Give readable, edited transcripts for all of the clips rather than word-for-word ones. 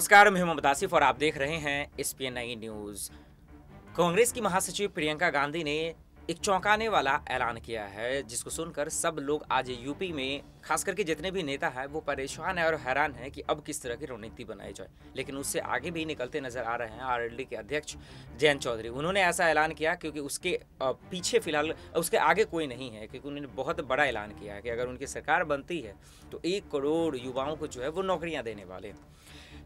नमस्कार, मैं मोहम्मद आसिफ और आप देख रहे हैं SPN9 न्यूज़। कांग्रेस की महासचिव प्रियंका गांधी ने एक चौंकाने वाला ऐलान किया है, जिसको सुनकर सब लोग आज यूपी में खास करके जितने भी नेता हैं वो परेशान है और हैरान है कि अब किस तरह की रणनीति बनाई जाए। लेकिन उससे आगे भी निकलते नजर आ रहे हैं आरएलडी के अध्यक्ष जयंत चौधरी। उन्होंने ऐसा ऐलान किया क्योंकि उसके पीछे फिलहाल उसके आगे कोई नहीं है, क्योंकि उन्होंने बहुत बड़ा ऐलान किया है कि अगर उनकी सरकार बनती है तो 1 करोड़ युवाओं को जो है वो नौकरियां देने वाले हैं।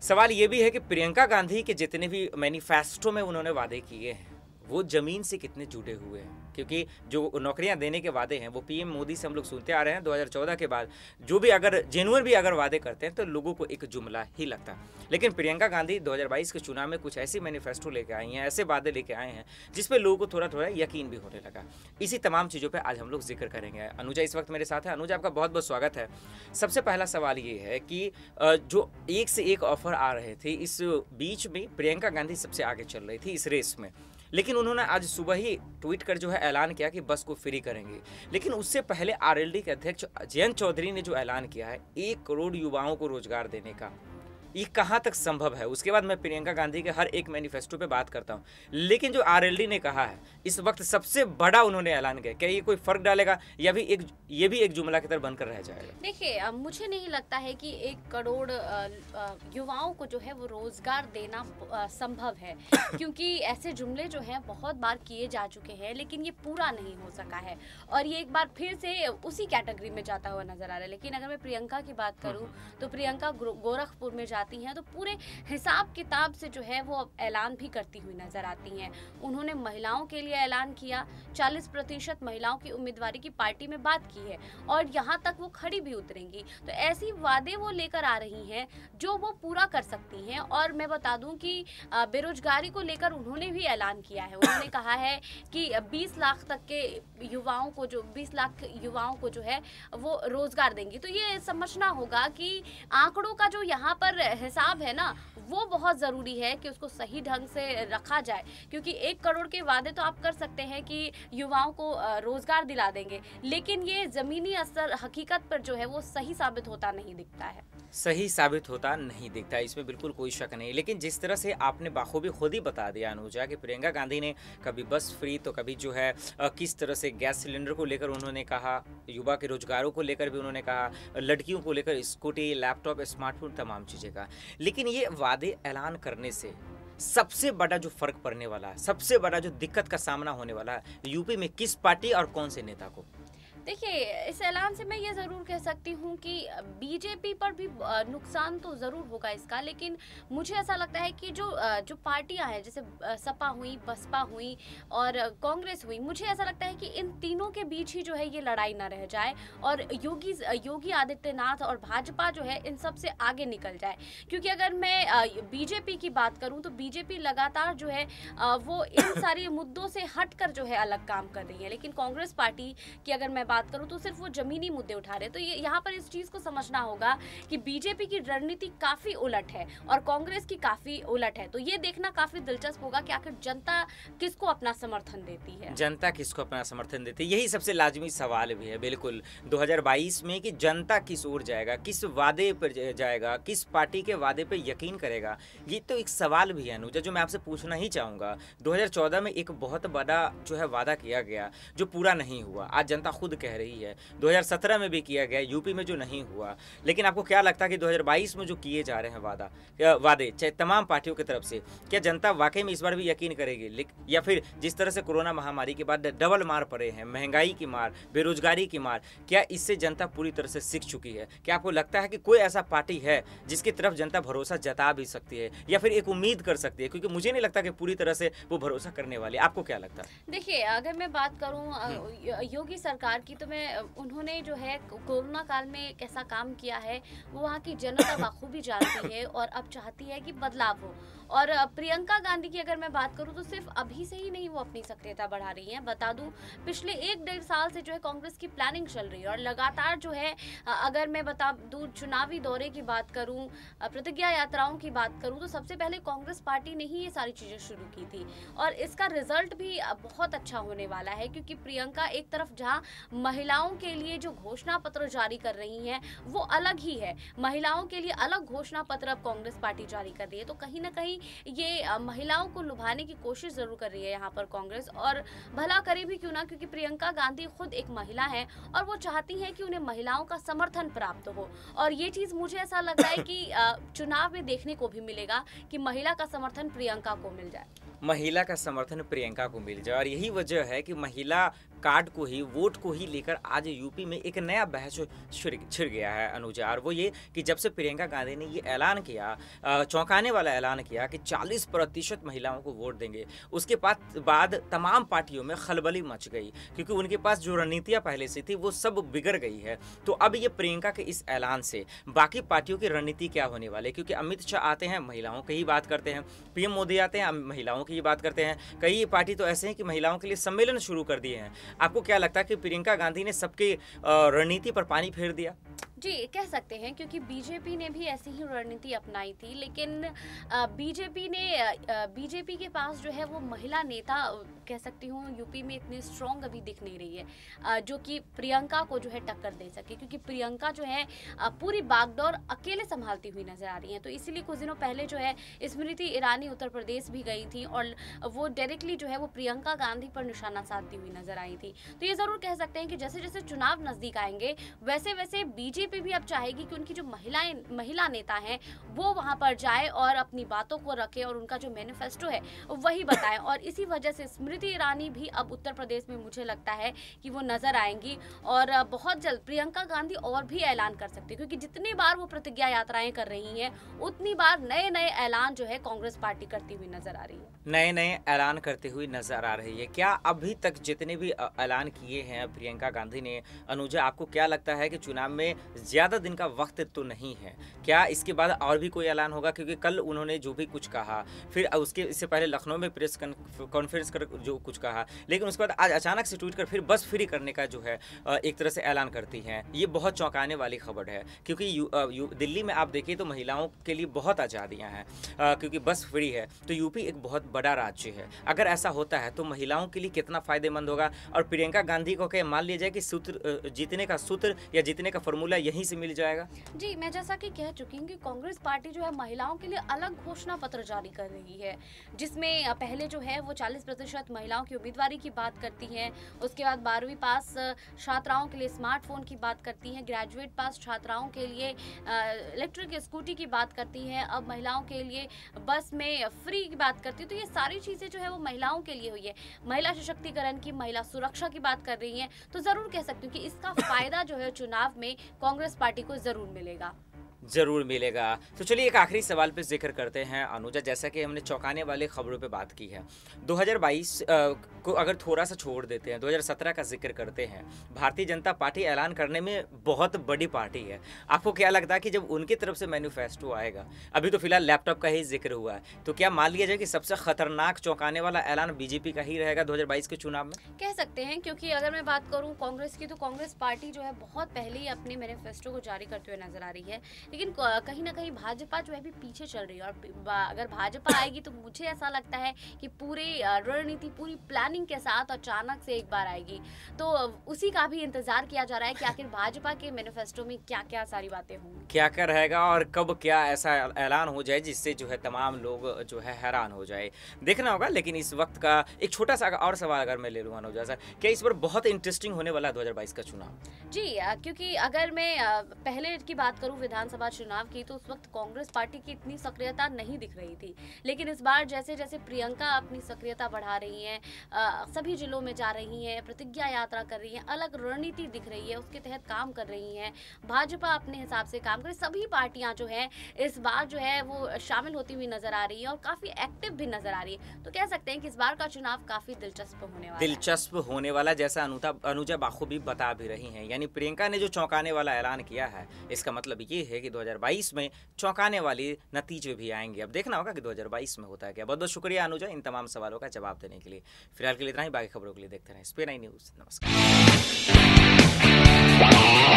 सवाल ये भी है कि प्रियंका गांधी के जितने भी मैनिफेस्टो में उन्होंने वादे किए हैं वो जमीन से कितने जुड़े हुए हैं, क्योंकि जो नौकरियां देने के वादे हैं वो पीएम मोदी से हम लोग सुनते आ रहे हैं 2014 के बाद। जो भी अगर जेन्युइन भी अगर वादे करते हैं तो लोगों को एक जुमला ही लगता है। लेकिन प्रियंका गांधी 2022 के चुनाव में कुछ ऐसी मैनिफेस्टो लेके आई हैं, ऐसे वादे लेके आए हैं जिसपे लोगों को थोड़ा थोड़ा यकीन भी होने लगा। इसी तमाम चीज़ों पर आज हम लोग जिक्र करेंगे। अनुजा इस वक्त मेरे साथ है। अनुजा, आपका बहुत बहुत स्वागत है। सबसे पहला सवाल ये है कि जो एक से एक ऑफर आ रहे थे, इस बीच में प्रियंका गांधी सबसे आगे चल रही थी इस रेस में, लेकिन उन्होंने आज सुबह ही ट्वीट कर जो है ऐलान किया कि बस को फ्री करेंगे। लेकिन उससे पहले आरएलडी के अध्यक्ष जयंत चौधरी ने जो ऐलान किया है 1 करोड़ युवाओं को रोजगार देने का, ये कहाँ तक संभव है? उसके बाद मैं प्रियंका गांधी के हर एक मैनिफेस्टो पे बात करता हूँ, लेकिन जो आरएलडी ने कहा है इस वक्त सबसे बड़ा उन्होंने ऐलान किया, क्या ये कोई फर्क डालेगा या भी ये भी एक जुमला की तरह बनकर रह जाएगा? देखिए, मुझे नहीं लगता है कि 1 करोड़ युवाओं को जो है वो रोजगार देना संभव है, क्योंकि ऐसे जुमले जो हैं बहुत बार किए जा चुके हैं, लेकिन ये पूरा नहीं हो सका है और ये एक बार फिर से उसी कैटेगरी में जाता हुआ नजर आ रहा है। लेकिन अगर मैं प्रियंका की बात करूँ तो प्रियंका गोरखपुर में जाती हैं तो पूरे हिसाब किताब से जो है वो ऐलान भी करती हुई नजर आती हैं। उन्होंने महिलाओं के लिए ऐलान किया, 40% महिलाओं की उम्मीदवारी की पार्टी में बात की है और यहाँ तक वो खड़ी भी उतरेंगी। तो ऐसी वादे वो लेकर आ रही हैं जो वो पूरा कर सकती हैं। और मैं बता दूं कि बेरोजगारी को लेकर उन्होंने भी ऐलान किया है। उन्होंने कहा है कि 20 लाख तक के युवाओं को, जो 20 लाख युवाओं को जो है वो रोजगार देंगी। तो ये समझना होगा कि आंकड़ों का जो यहाँ पर हिसाब है ना, वो बहुत ज़रूरी है कि उसको सही ढंग से रखा जाए, क्योंकि 1 करोड़ के वादे तो आप कर सकते हैं कि युवाओं को रोजगार दिला देंगे, लेकिन ये ज़मीनी असर हकीकत पर जो है वो सही साबित होता नहीं दिखता है। सही साबित होता नहीं दिखता, इसमें बिल्कुल कोई शक नहीं। लेकिन जिस तरह से आपने बाखूबी खुद ही बता दिया अनुजा कि प्रियंका गांधी ने कभी बस फ्री तो कभी जो है किस तरह से गैस सिलेंडर को लेकर उन्होंने कहा, युवा के रोजगारों को लेकर भी उन्होंने कहा, लड़कियों को लेकर स्कूटी, लैपटॉप, स्मार्टफोन, तमाम चीज़ें का। लेकिन ये वादे ऐलान करने से सबसे बड़ा जो फर्क पड़ने वाला है, सबसे बड़ा जो दिक्कत का सामना होने वाला है यूपी में किस पार्टी और कौन से नेता को? देखिए, इस ऐलान से मैं ये ज़रूर कह सकती हूँ कि बीजेपी पर भी नुकसान तो ज़रूर होगा इसका, लेकिन मुझे ऐसा लगता है कि जो पार्टियां हैं, जैसे सपा हुई, बसपा हुई और कांग्रेस हुई, मुझे ऐसा लगता है कि इन तीनों के बीच ही जो है ये लड़ाई ना रह जाए और योगी आदित्यनाथ और भाजपा जो है इन सब से आगे निकल जाए। क्योंकि अगर मैं बीजेपी की बात करूँ तो बीजेपी लगातार जो है वो इन सारे मुद्दों से हट कर जो है अलग काम कर रही है, लेकिन कांग्रेस पार्टी की अगर मैं बात करूं तो सिर्फ वो जमीनी मुद्दे उठा रहे हैं। तो ये यहाँ पर इस चीज को समझना होगा कि बीजेपी की रणनीति काफी उलट है और कांग्रेस की काफी उलट है। तो ये देखना काफी दिलचस्प होगा कि आखिर जनता किसको अपना समर्थन देती है। जनता किसको अपना समर्थन देती है, यही सबसे लाजमी सवाल भी है बिल्कुल 2022 में कि जनता किस ओर जाएगा, किस वादे पर जाएगा, किस पार्टी के वादे पर यकीन करेगा। ये तो एक सवाल भी है अनुजा, जो मैं आपसे पूछना ही चाहूंगा। 2014 में एक बहुत बड़ा जो है वादा किया गया जो पूरा नहीं हुआ, आज जनता खुद कह रही है। 2017 में भी किया गया, यूपी में जो नहीं हुआ। लेकिन आपको क्या लगता है कि 2022 में जो किए जा रहे हैं वादे चाहे तमाम पार्टियों की तरफ से, क्या जनता वाकई में इस बार भी यकीन करेगी? या फिर जिस तरह से कोरोना महामारी के बाद डबल मार पड़े हैं, महंगाई की मार, बेरोजगारी की मार, क्या इससे जनता पूरी तरह से सीख चुकी है? क्या आपको लगता है कि कोई ऐसा पार्टी है जिसकी तरफ जनता भरोसा जता भी सकती है या फिर एक उम्मीद कर सकती है? क्योंकि मुझे नहीं लगता कि पूरी तरह से वो भरोसा करने वाली। आपको क्या लगता है? देखिए, अगर मैं बात करूं योगी सरकार की, तो मैं उन्होंने जो है कोरोना काल में कैसा काम किया है वो वहाँ की जनता बखूबी जानती है और अब चाहती है कि बदलाव हो। और प्रियंका गांधी की अगर मैं बात करूं तो सिर्फ अभी से ही नहीं वो अपनी सक्रियता बढ़ा रही हैं। बता दूं पिछले 1-1.5 साल से जो है कांग्रेस की प्लानिंग चल रही है और लगातार जो है अगर मैं बता दूं चुनावी दौरे की बात करूं, प्रतिज्ञा यात्राओं की बात करूं तो सबसे पहले कांग्रेस पार्टी ने ही ये सारी चीजें शुरू की थी और इसका रिजल्ट भी बहुत अच्छा होने वाला है, क्योंकि प्रियंका एक तरफ जहां महिलाओं के लिए जो घोषणा पत्र जारी कर रही हैं वो अलग ही है, महिलाओं के लिए अलग घोषणा पत्र अब कांग्रेस पार्टी जारी कर रही है, तो कहीं ना कहीं ये महिलाओं को लुभाने की कोशिश जरूर कर रही है यहाँ पर कांग्रेस, और भला करे भी क्यों ना, क्योंकि प्रियंका गांधी खुद एक महिला है और वो चाहती हैं कि उन्हें महिलाओं का समर्थन प्राप्त हो, और ये चीज मुझे ऐसा लग रहा है कि चुनाव में देखने को भी मिलेगा कि महिला का समर्थन प्रियंका को मिल जाए, महिला का समर्थन प्रियंका को मिल जाए। और यही वजह है कि महिला कार्ड को ही, वोट को ही लेकर आज यूपी में एक नया बहस छिड़ गया है अनुजा। और वो ये कि जब से प्रियंका गांधी ने ये ऐलान किया, चौंकाने वाला ऐलान किया कि 40% महिलाओं को वोट देंगे, उसके बाद तमाम पार्टियों में खलबली मच गई, क्योंकि उनके पास जो रणनीतियाँ पहले से थी वो सब बिगड़ गई है। तो अब ये प्रियंका के इस ऐलान से बाकी पार्टियों की रणनीति क्या होने वाली है, क्योंकि अमित शाह आते हैं महिलाओं की ही बात करते हैं, पीएम मोदी आते हैं महिलाओं की ही बात करते हैं, कई पार्टी तो ऐसे हैं कि महिलाओं के लिए सम्मेलन शुरू कर दिए हैं। आपको क्या लगता है कि प्रियंका गांधी ने सबकी रणनीति पर पानी फेर दिया? जी कह सकते हैं, क्योंकि बीजेपी ने भी ऐसी ही रणनीति अपनाई थी, लेकिन बीजेपी के पास जो है वो महिला नेता कह सकती हूँ यूपी में इतनी स्ट्रॉन्ग अभी दिख नहीं रही है जो कि प्रियंका को जो है टक्कर दे सके, क्योंकि प्रियंका जो है पूरी बागडोर अकेले संभालती हुई नजर आ रही है। तो इसीलिए कुछ दिनों पहले जो है स्मृति ईरानी उत्तर प्रदेश भी गई थी और वो डायरेक्टली जो है वो प्रियंका गांधी पर निशाना साधती हुई नजर आई थी। तो ये जरूर कह सकते हैं कि जैसे जैसे चुनाव नजदीक आएंगे वैसे वैसे बीजेपी भी अब चाहेगी कि उनकी जो महिला नेता हैं वो वहां पर जाए और अपनी बातों को रखे और उनका जो मैनिफेस्टो है वही बताएं, और इसी वजह से स्मृति ईरानी भी अब उत्तर प्रदेश में मुझे लगता है कि वो नजर आएंगी और बहुत जल्द प्रियंका गांधी और भी ऐलान कर सकती है, क्योंकि जितनी बार वो प्रतिज्ञा यात्राएं कर रही हैं उतनी बार नए नए ऐलान जो है कांग्रेस पार्टी करती हुई नजर आ रही है, नए नए ऐलान करती हुई नजर आ रही है। क्या अभी तक जितने भी ऐलान किए हैं प्रियंका गांधी ने, अनुजा आपको क्या लगता है कि चुनाव में ज्यादा दिन का वक्त तो नहीं है, क्या इसके बाद और भी कोई ऐलान होगा? क्योंकि कल उन्होंने जो भी कुछ कहा, फिर इससे पहले लखनऊ में प्रेस कॉन्फ्रेंस कर जो कुछ कहा, लेकिन उसके बाद आज अचानक से ट्वीट कर फिर बस फ्री करने का जो है एक तरह से ऐलान करती हैं। ये बहुत चौंकाने वाली खबर है, क्योंकि दिल्ली में आप देखिए तो महिलाओं के लिए बहुत आज़ादियाँ हैं, क्योंकि बस फ्री है। तो यूपी एक बहुत बड़ा राज्य है, अगर ऐसा होता है तो महिलाओं के लिए कितना फायदेमंद होगा। और प्रियंका गांधी को क्या मान लिया जाए कि जीतने का सूत्र या जीतने का फॉर्मूला यहीं से मिल जाएगा? जी मैं जैसा कि कह चुकी हूँ कि कांग्रेस पार्टी जो है महिलाओं के लिए अलग घोषणा पत्र जारी कर रही है, जिसमें पहले जो है वो 40% महिलाओं की उम्मीदवारी की बात करती है, उसके बाद 12वीं पास छात्राओं के लिए स्मार्टफोन की बात करती है, ग्रेजुएट पास छात्राओं के लिए इलेक्ट्रिक स्कूटी की बात करती है, अब महिलाओं के लिए बस में फ्री की बात करती है। तो ये सारी चीज़ें जो है वो महिलाओं के लिए हुई है, महिला सशक्तिकरण की, महिला सुरक्षा की बात कर रही हैं। तो ज़रूर कह सकती हूँ कि इसका फायदा जो है चुनाव में कांग्रेस पार्टी को ज़रूर मिलेगा। जरूर मिलेगा। तो चलिए एक आखिरी सवाल पे जिक्र करते हैं अनुजा, जैसा कि हमने चौंकाने वाले खबरों पे बात की है, 2022 को अगर थोड़ा सा छोड़ देते हैं, 2017 का जिक्र करते हैं, भारतीय जनता पार्टी ऐलान करने में बहुत बड़ी पार्टी है। आपको क्या लगता है कि जब उनकी तरफ से मैनिफेस्टो आएगा, अभी तो फिलहाल लैपटॉप का ही जिक्र हुआ है, तो क्या मान लिया जाए कि सबसे खतरनाक चौंकाने वाला ऐलान बीजेपी का ही रहेगा 2022 के चुनाव में? कह सकते हैं, क्योंकि अगर मैं बात करूं कांग्रेस की तो कांग्रेस पार्टी जो है बहुत पहले ही अपने मैनिफेस्टो को जारी करते हुए नजर आ रही है, लेकिन कहीं ना कहीं भाजपा जो है भी पीछे चल रही है। और अगर भाजपा आएगी तो मुझे ऐसा लगता है कि पूरी रणनीति, पूरी प्लानिंग के साथ अचानक से एक बार आएगी, तो उसी का भी इंतजार किया जा रहा है कि आखिर भाजपा के मैनिफेस्टो में क्या क्या सारी बातें होंगी, क्या क्या रहेगा और कब क्या ऐसा ऐलान हो जाए जिससे जो है तमाम लोग जो है हैरान हो जाए, देखना होगा। लेकिन इस वक्त का एक छोटा सा और सवाल अगर मैं ले लूँ अनुजा सर, क्या इस बार बहुत इंटरेस्टिंग होने वाला है 2022 का चुनाव? जी क्योंकि अगर मैं पहले की बात करूं विधानसभा चुनाव की, तो उस वक्त कांग्रेस पार्टी की इतनी सक्रियता नहीं दिख रही थी, लेकिन इस बार जैसे जैसे प्रियंका अपनी सक्रियता बढ़ा रही हैं, सभी जिलों में जा रही हैं, प्रतिज्ञा यात्रा कर रही हैं, अलग रणनीति दिख रही है, उसके तहत काम कर रही हैं, भाजपा अपने हिसाब से काम कर, सभी पार्टियां जो है इस बार जो है वो शामिल होती हुई नजर आ रही है और काफी एक्टिव भी नजर आ रही है। तो कह सकते हैं कि इस बार का चुनाव काफी दिलचस्प होने वाला जैसा अनुजा बाखूबी बता भी रही हैं। यानी प्रियंका ने जो चौंकाने वाला ऐलान किया है, इसका मतलब ये है कि 2022 में चौंकाने वाले नतीजे भी आएंगे। अब देखना होगा कि 2022 में होता है क्या। बहुत बहुत शुक्रिया अनुजा इन तमाम सवालों का जवाब देने के लिए। फिलहाल के लिए इतना ही, बाकी खबरों के लिए देखते रहें SPNI न्यूज़। नमस्कार।